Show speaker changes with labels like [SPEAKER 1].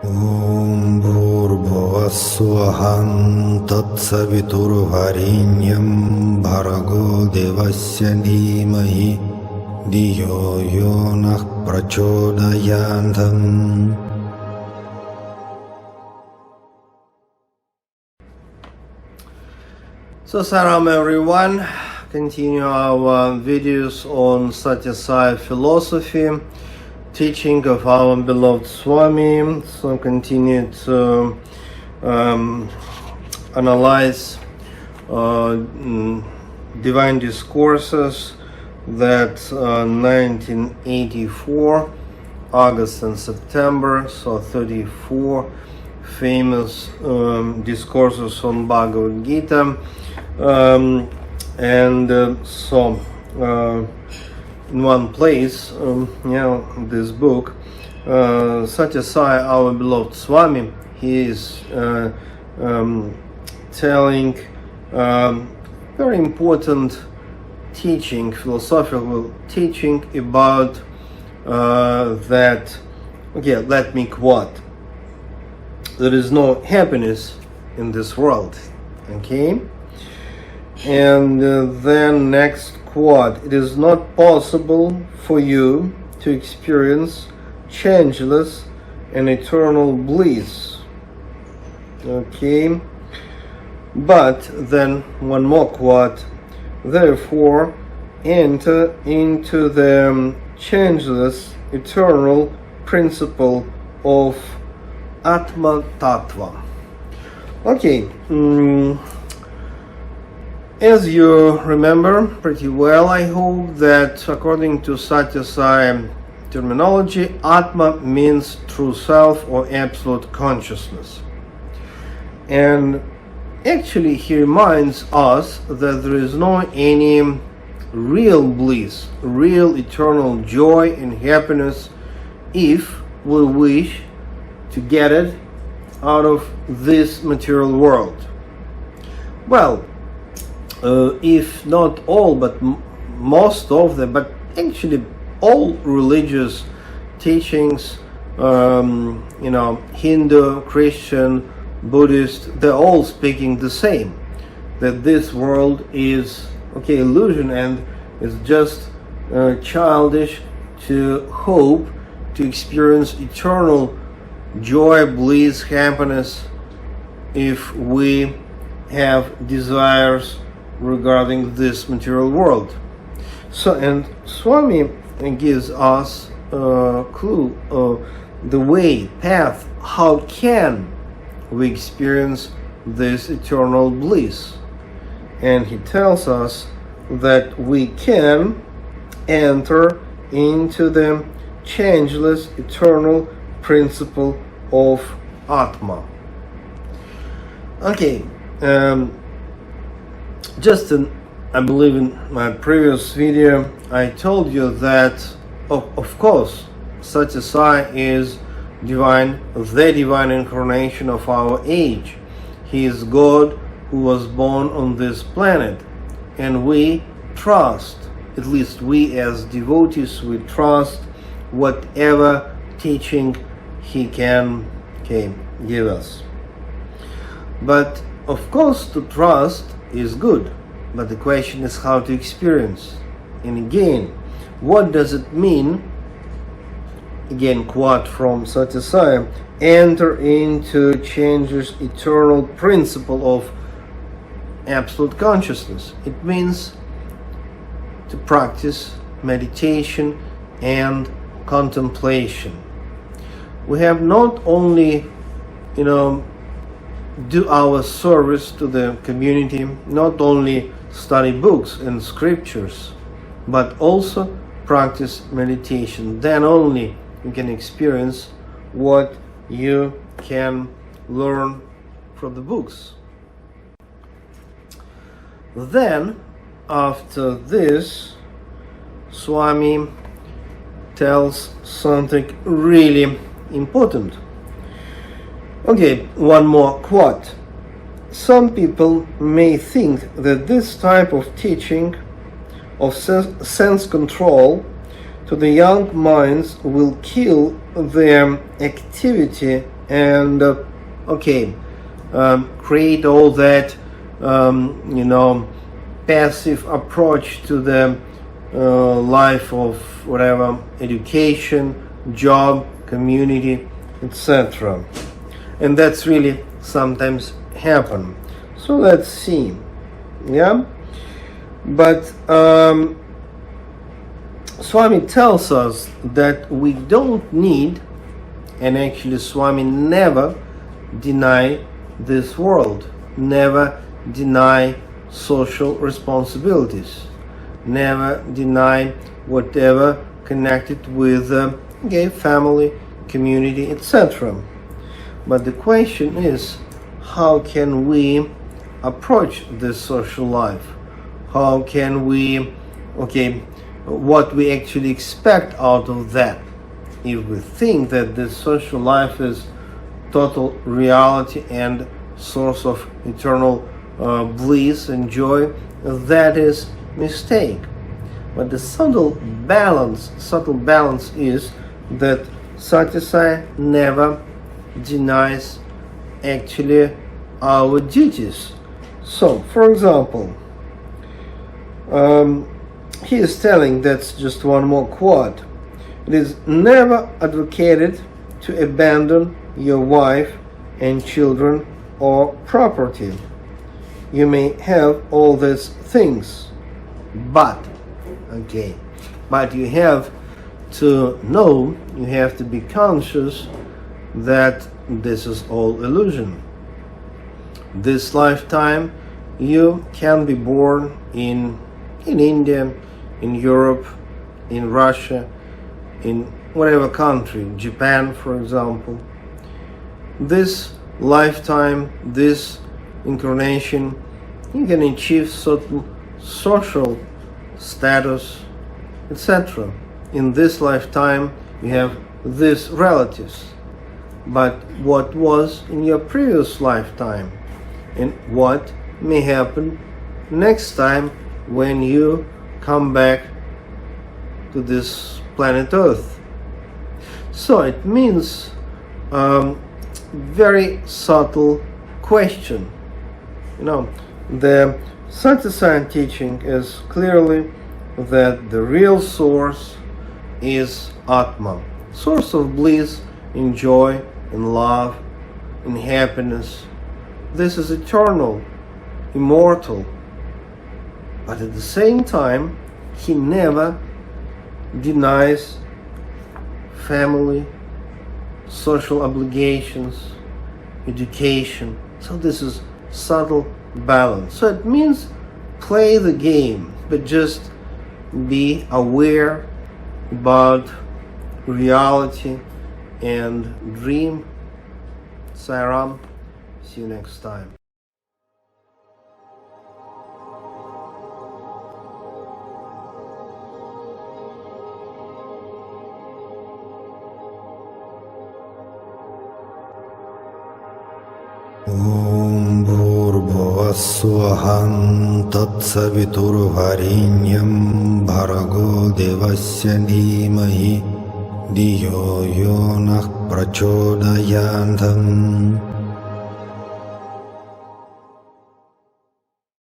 [SPEAKER 1] Om Bhurбhuvah Tatsaviturvarenyam Bhargo Devasya Dhimahi Dhiyo Yonah Prachodayantam. So salam everyone, continue our videos on Sathya Sai philosophy, teaching of our beloved Swami. So continue to analyze divine discourses that 1984, August and September, so 34 famous discourses on Bhagavad Gita. In one place, this book, Sathya Sai, our beloved Swami, he is telling very important teaching, philosophical teaching about that. Okay, let me quote: there is no happiness in this world. Okay. And then next quote: it is not possible for you to experience changeless and eternal bliss. Okay. But then one more quote: therefore enter into the changeless eternal principle of Atma Tattva. Okay. As you remember pretty well, I hope, that according to Sathya Sai terminology, Atma means true self or absolute consciousness. And actually he reminds us that there is no any real bliss, real eternal joy and happiness if we wish to get it out of this material world. Well, if not all, but most of them, but actually all religious teachings, Hindu, Christian, Buddhist, they're all speaking the same, that this world is illusion and is just childish to hope to experience eternal joy, bliss, happiness if we have desires regarding this material world. So, and Swami gives us a clue, the way, path, how can we experience this eternal bliss. And he tells us that we can enter into the changeless eternal principle of Atma. Okay, I believe in my previous video I told you that of course Sathya Sai is divine, the divine incarnation of our age. He is God who was born on this planet, and we trust, at least we as devotees, we trust whatever teaching he can give us. But of course to trust is good, but the question is how to experience. And again, what does it mean? Again, quote from Sathya Sai: enter into changeless eternal principle of absolute consciousness. It means to practice meditation and contemplation. We have not only do our service to the community, not only study books and scriptures, but also practice meditation. Then only you can experience what you can learn from the books. Then, after this, Swami tells something really important. Okay, one more quote. Some people may think that this type of teaching of sense control to the young minds will kill their activity and create all that passive approach to the life of whatever, education, job, community, etc. And that's really sometimes happen. So let's see. Yeah, but Swami tells us that we don't need, and actually Swami never deny this world, never deny social responsibilities, never deny whatever connected with family, community, etc. But the question is, how can we approach this social life? How can we, what we actually expect out of that? If we think that this social life is total reality and source of eternal bliss and joy, that is mistake. But the subtle balance is that Sathya Sai never denies actually our duties. So, for example, he is telling, that's just one more quote, it is never advocated to abandon your wife and children or property. You may have all these things, but you have to know, you have to be conscious that this is all illusion. This lifetime you can be born in India, in Europe, in Russia, in whatever country, Japan for example. This lifetime, this incarnation, you can achieve certain social status, etc. In this lifetime you have these relatives, but what was in your previous lifetime, and what may happen next time when you come back to this planet Earth. So it means very subtle question. The Sathya Sai teaching is clearly that the real source is Atma, source of bliss, in joy, in love, in happiness. This is eternal, immortal, but at the same time he never denies family, social obligations, education. So this is subtle balance. So it means play the game, but just be aware about reality and dream. Sairam. See you next time.
[SPEAKER 2] Om Bhurбhuvah Tatsaviturvarenyam Bhargo Devasya Dhimahi Dhiyo Yo Nah Prachodayantam